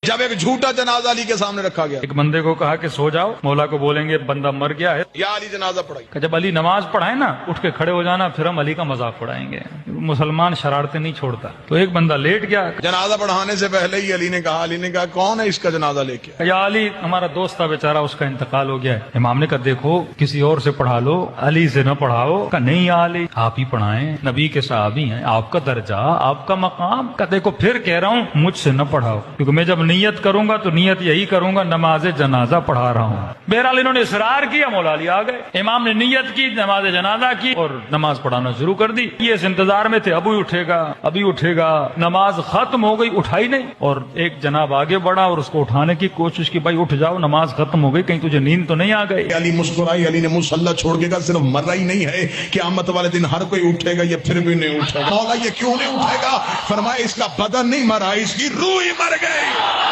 جب ایک جھوٹا جنازہ علی کے سامنے رکھا گیا، ایک بندے کو کہا کہ سو جاؤ، مولا کو بولیں گے بندہ مر گیا ہے، یا علی جنازہ پڑھائی، کہ جب علی نماز پڑھائے نا اٹھ کے کھڑے ہو جانا، پھر ہم علی کا مذاق پڑھائیں گے۔ مسلمان شرارتیں نہیں چھوڑتا، تو ایک بندہ لیٹ گیا، جنازہ پڑھانے سے پہلے ہی علی نے کہا کون ہے اس کا جنازہ لے کے؟ یا علی ہمارا دوست تھا بیچارہ، اس کا انتقال ہو گیا ہے۔ امام نے کہا دیکھو کسی اور سے پڑھا لو، علی سے نہ پڑھاؤ۔ کہا نہیں یا علی آپ ہی پڑھائیں، نبی کے صحابی ہیں، آپ کا درجہ، آپ کا مقام۔ کہا دیکھو پھر کہہ رہا ہوں مجھ سے نہ پڑھاؤ، کیونکہ میں جب نیت کروں گا تو نیت یہی کروں گا نماز جنازہ پڑھا رہا ہوں۔ بہرحال انہوں نے اصرار کیا، مولا علی آ گئے، امام نے نیت کی، نماز جنازہ کی اور نماز پڑھانا شروع کر دی۔ یہ اس انتظار میں تھے ابھی اٹھے گا ابھی اٹھے گا، نماز ختم ہو گئی اٹھائی نہیں، اور ایک جناب آگے بڑھا اور اس کو اٹھانے کی کوشش کی، بھائی اٹھ جاؤ نماز ختم ہو گئی، کہیں تجھے نیند تو نہیں آ گئی؟ علی مسکرائی، علی نے مصلی چھوڑ کے کہا صرف مرا ہی نہیں ہے، قیامت والے دن ہر کوئی اٹھے گا، یہ پھر بھی نہیں اٹھے گا۔ مولا یہ کیوں نہیں اٹھے گا؟ فرمایا اس کا بدن نہیں مرا، اس کی روح ہی مر گئی۔